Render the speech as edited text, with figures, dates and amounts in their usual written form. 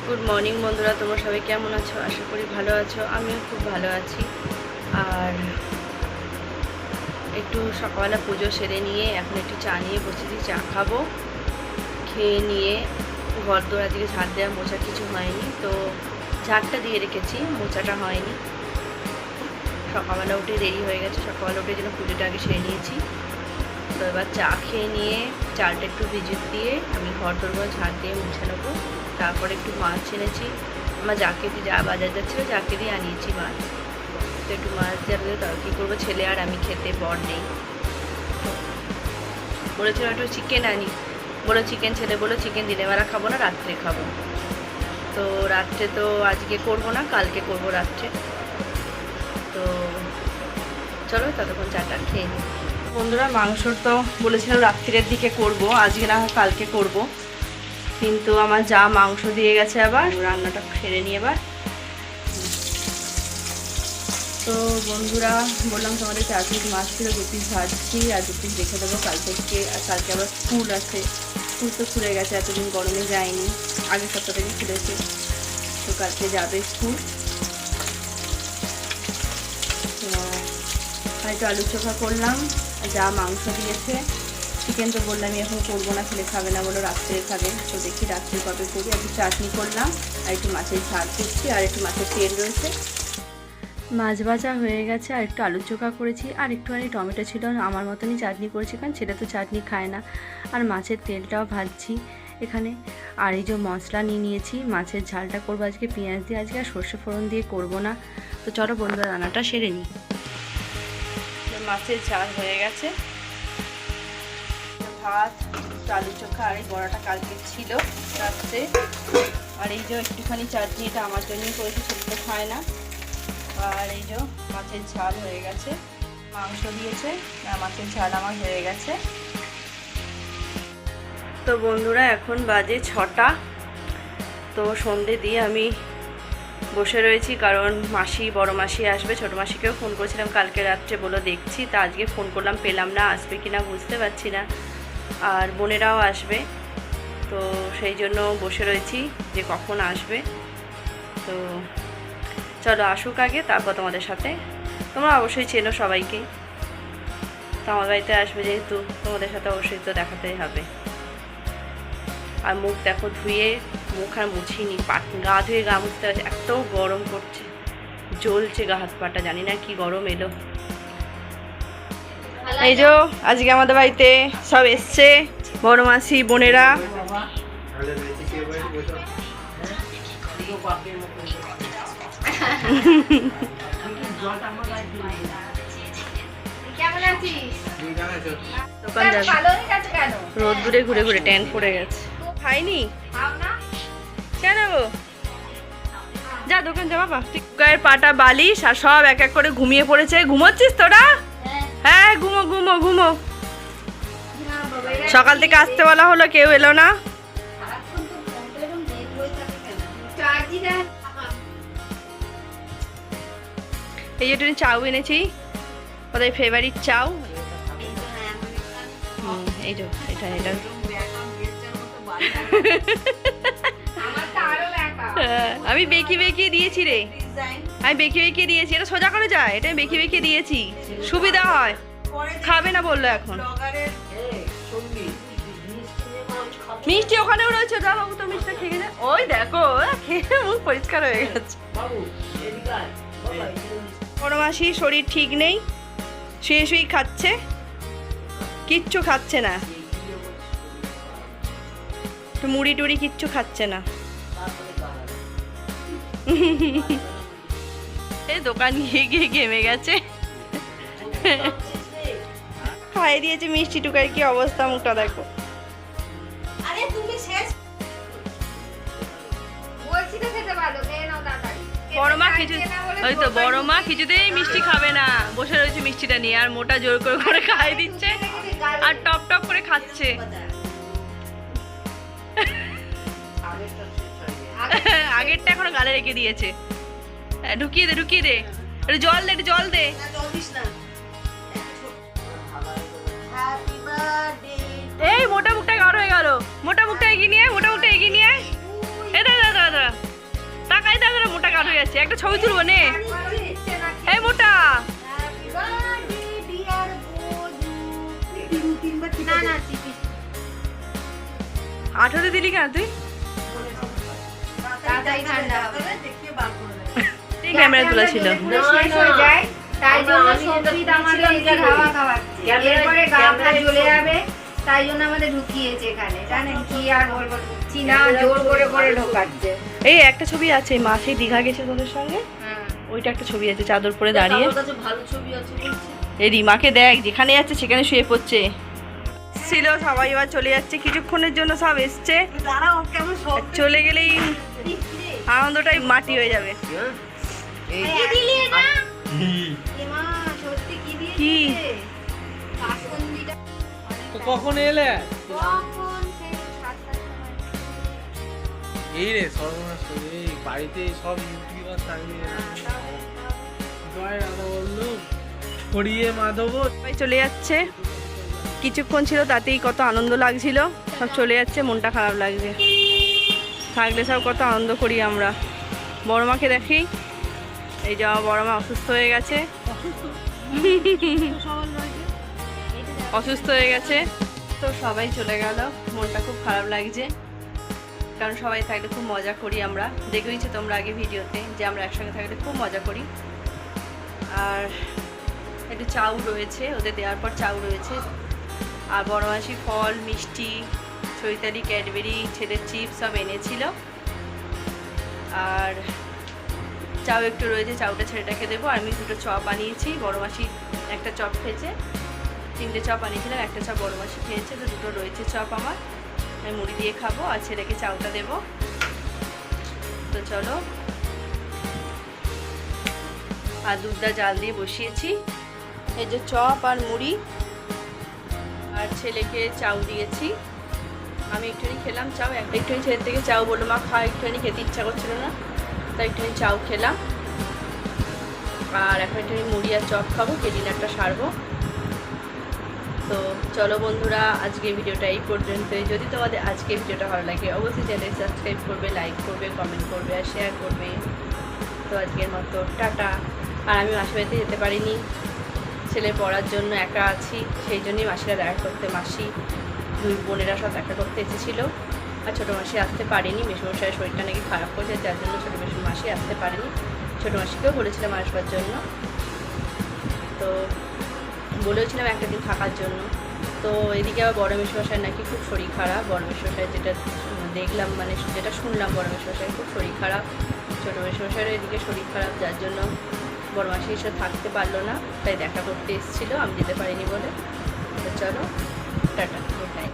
Good morning বন্ধুরা, তোমরা সবাই কেমন আছো? আশা করি ভালো আছো। আমিও খুব ভালো আছি। আর একটু সকালবেলা পুজো সেরে নিয়ে এখন একটু চা নিয়ে বসেছি, চা খাবো। খেয়ে নিয়ে ঘর দোর আজকে ঝাড় দেওয়া মোছা কিছু হয়নি, তো ঝাড়টা দিয়ে রেখেছি, মোছাটা হয়নি। সকালবেলা উঠে দেরি হয়ে গেছে, সকালবেলা উঠে যেন পুজোটা আগে সেরে নিয়েছি। তো এবার চা খেয়ে নিয়ে চালটা একটু ভিজিয়ে দিয়ে আমি ঘর দোরগুলো ঝাড় দিয়ে মুছে নেবো। তারপরে একটু মাছ এনেছি, আমার যাকে দিয়ে যা বাজার যাচ্ছিলো যাকে দিয়ে আনিয়েছি মাছ। তো একটু মাছ যাবে, তার কী করবো, ছেলে আর আমি খেতে, বর নেই। বলেছিলাম একটু চিকেন আনি, বলো চিকেন, ছেলে বলো চিকেন দিনের বেলা খাবো না, রাত্রে খাবো। তো রাত্রে তো আজকে করবো না, কালকে করবো রাত্রে। তো চলো ততক্ষণ চাটা খেয়ে নিই। বন্ধুরা, মাংসর তো বলেছিলাম রাত্রির দিকে করব, আজকে না কালকে করব। কিন্তু আমার যা মাংস দিয়ে গেছে, আবার রান্নাটা সেরে নিয়ে এবার। তো বন্ধুরা, বললাম তোমাদেরকে আজ মাছ ছিল 2 পিস ভাজছি, আর 2 পিস রেখে দেবো কাল থেকে। আর কালকে আবার স্কুল আছে, স্কুল তো খুলে গেছে, এতদিন গরমে যায়নি, আগের সপ্তাহ থেকে খুলেছে। তো কালকে যাবে স্কুল। আর একটু আলু চোখা করলাম, যা মাংস দিয়েছে। চিকেন তো বললামই এখন করবো না, ছেলে খাবে না, বলো রাত্রে খাবে। তো দেখি রাত্রে কবে করি। একটু চাটনি করলাম, আর একটু মাছের ঝাল করছি, আর একটু মাছের তেল রয়েছে। মাছ ভাজা হয়ে গেছে, আর একটু আলু চোখা করেছি, আর একটুখানি টমেটো ছিল, আমার মতনই চাটনি করেছি, কারণ ছেলে তো চাটনি খায় না। আর মাছের তেলটাও ভাজছি এখানে। আর এই যে মশলা নিয়ে নিয়েছি, মাছের ঝালটা করবো আজকে পেঁয়াজ দিয়ে, আজকে আর সর্ষে ফোড়ন দিয়ে করবো না। তো চলো বন্ধুরা, রান্নাটা সেরে নিই। মাছের ঝাল হয়ে গেছে, ভাত, আলু চোখা, আর এই বড়াটা কালকে ছিল রাত্রে। আর এই যে একটুখানি চাটনি, এটা আমার জন্যই করেছি, ছেলে তো খায় না। আর এই যে মাছের ঝাল হয়ে গেছে, মাংস দিয়েছে, আর মাছের ঝাল আমার হয়ে গেছে। তো বন্ধুরা, এখন বাজে 6টা। তো সন্ধে দিয়ে আমি বসে রয়েছি, কারণ মাসি, বড় মাসি আসবে। ছোটো মাসিকেও ফোন করেছিলাম কালকে রাত্রে, বলো দেখছি। তা আজকে ফোন করলাম, পেলাম না, আসবে কি না বুঝতে পারছি না। আর বোনেরাও আসবে, তো সেই জন্য বসে রয়েছি যে কখন আসবে। তো চলো আসুক আগে, তারপর তোমাদের সাথে, তোমরা অবশ্যই চেনো সবাইকেই। তো আমার বাড়িতে আসবে যেহেতু, তোমাদের সাথে অবশ্যই তো দেখাতেই হবে। আর মুখ দেখো ধুয়ে, মুখ আর মুছিনি, গা ধুয়ে গা মুছতে হচ্ছে, এত গরম করছে, জ্বলছে গা হাত পাটা, জানি না কি গরম এলো। এই যে আজকে আমাদের বাড়িতে সব এসছে, বড় মাসি, বোনেরা। রোদ দূরে ঘুরে ঘুরে ট্যান পড়ে গেছে, খাইনি কেন গো, যা দোকান যা বাবা। গায়ের পাটা বালিশ আর সব এক এক করে ঘুমিয়ে পড়েছে। ঘুমোচ্ছিস তোরা? হ্যাঁ ঘুমো ঘুমো ঘুমো। সকাল থেকে আসতে বলা হলো, কেউ এলো না। এই যে চাউ এনেছি, ওদের ফেভারিট চাউ। এই যে এটা এটা আমি বেঁকে বেঁকে দিয়েছি রে, আমি বেঁকে বেঁকে দিয়েছি। এটা সোজা করে যায়, এটা বেঁকে বেঁকে দিয়েছি, সুবিধা হয়। খাবে না বললো এখন। মিষ্টি ওখানেও রয়েছে, যা বাবু তো মিষ্টিটা খেয়ে যা। ওই দেখো খেয়ে মুখ পরিষ্কার হয়ে গেছে। বড় মাসি শরীর ঠিক নেই, শুয়ে শুয়ে খাচ্ছে, কিচ্ছু খাচ্ছে না, মুড়ি টুড়ি কিচ্ছু খাচ্ছে না। এই দোকান গিয়ে গিয়ে ঘেমে গেছে, খাইয়ে দিয়েছে মিষ্টি টুকার, কি অবস্থা, মুখটা দেখো। বড় মা কিছু, ওই তো বড় মা কিছুতেই মিষ্টি খাবে না, বসে রয়েছে মিষ্টিটা নিয়ে, আর মোটা জোর করে করে খাইয়ে দিচ্ছে, আর টপ টপ করে খাচ্ছে। আগেরটা এখনো গালে রেখে দিয়েছে। ঢুকিয়ে দে ঢুকিয়ে দে, একটু জল দে, একটু জল দে। এই মোটা মুখটা গাঢ় হয়ে গেল, মোটা মুখটা এগিয়ে নিয়ে, মোটা মুখটা এগিয়ে নিয়ে। এটা দাদা দাদা গেছে, একটা ছবি তুলবো নে। এই মোটা আঠারো দিলি কেন তুই? ক্যামেরা তোলা ছিল। তাই জন্য সবজিটা আমাদের হাওয়া খাওয়াচ্ছে, এরপরে গা ফা জ্বলে যাবে, তাই জন্য আমাদের ঢুকিয়েছে এখানে, জানেন কি আর বলবো, ঢুকছি না, জোর করে করে ঢোকাচ্ছে। এই একটা ছবি আছে, মাসি দীঘা গেছে তোদের সঙ্গে, ওইটা একটা ছবি আছে চাদর পরে দাঁড়িয়ে। ভালো ছবি আছে বলছে। এই রিমাকে দেখ, যেখানে যাচ্ছে সেখানে শুয়ে পড়ছে। ছিল সবাই এবার চলে যাচ্ছে, কিছুক্ষণের জন্য সব এসছে, চলে গেলেই আনন্দটাই মাটি হয়ে যাবে। কি কখন এলে? এই রে সর্বনাশ, এই বাড়িতে সব ইউটিউবার থাকবে, জয় রাধা বললো ছড়িয়ে মাধব সবাই চলে যাচ্ছে, কিছুক্ষণ ছিল তাতেই কত আনন্দ লাগছিল, সব চলে যাচ্ছে, মনটা খারাপ লাগছে। থাকলে সব কত আনন্দ করি আমরা। বড় মাকে দেখি, এই যে বড় মা অসুস্থ হয়ে গেছে, অসুস্থ হয়ে গেছে, তো সবাই চলে গেল, মনটা খুব খারাপ লাগছে, কারণ সবাই থাকলে খুব মজা করি আমরা। দেখেইছো তোমরা আগে ভিডিওতে যে আমরা একসঙ্গে থাকলে খুব মজা করি। আর একটু চাউ রয়েছে, ওদের দেওয়ার পর চাউ রয়েছে, আর বড় মাসি ফল মিষ্টি, চৈতালি ক্যাডবেরি, ছেলের চিপস সব এনেছিল, আর চাউ একটু রয়েছে, চাউটা ছেলেটাকে দেবো। আর আমি দুটো চপ আনিয়েছি, বড় মাসি একটা চপ খেয়েছে, 3টে চপ আনিয়েছিলাম, একটা চপ বড় মাসি খেয়েছে, তো দুটো রয়েছে চপ আমার, আমি মুড়ি দিয়ে খাবো, আর ছেলেকে চাউটা দেবো। তো চলো, আর দুধটা জাল দিয়ে বসিয়েছি, এই যে চপ আর মুড়ি, আর ছেলেকে চাউ দিয়েছি। আমি একটুখানি খেলাম চাউ, একটুখানি ছেলের থেকে চাউ বললো মা খা, একটুখানি খেতে ইচ্ছা করছিল না, তাই একটুখানি চাউ খেলাম, আর এখন একটুখানি মুড়ি আর চপ খাবো, কে ডিনারটা সারবো। তো চলো বন্ধুরা, আজকে ভিডিওটা এই পর্যন্তই। যদি তোমাদের আজকে ভিডিওটা ভালো লাগে অবশ্যই চ্যানেল সাবস্ক্রাইব করবে, লাইক করবে, কমেন্ট করবে আর শেয়ার করবে। তো আজকের মতো টাটা। আর আমি মাসি বাড়িতে যেতে পারিনি, ছেলে পড়ার জন্য একা আছি, সেই জন্যই মাসিরা দেখা করতে, মাসি দুই বোনেরা সব দেখা করতে এসেছিলো, আর ছোটো মাসি আসতে পারেনি, মেসোমশাইয়ের শরীরটা নাকি খারাপ হয়েছে, যার জন্য ছোটো মাসি আসতে পারেনি। ছোটো মাসিকেও বলেছিলাম আসবার জন্য, তো বলেওছিলাম একটা দিন থাকার জন্য। তো এদিকে আবার বড় মেসোমশাই নাকি খুব শরীর খারাপ, বড় মেসোমশাই যেটা দেখলাম, মানে যেটা শুনলাম, বড় মেসোমশাই খুব শরীর খারাপ, ছোটো মেসোমশাইয়ের এদিকে শরীর খারাপ, যার জন্য বড় মাসি এসে থাকতে পারলো না, তাই দেখা করতে এসেছিলো, আমি যেতে পারিনি বলে। তো চলো টাটা, গুড নাইট।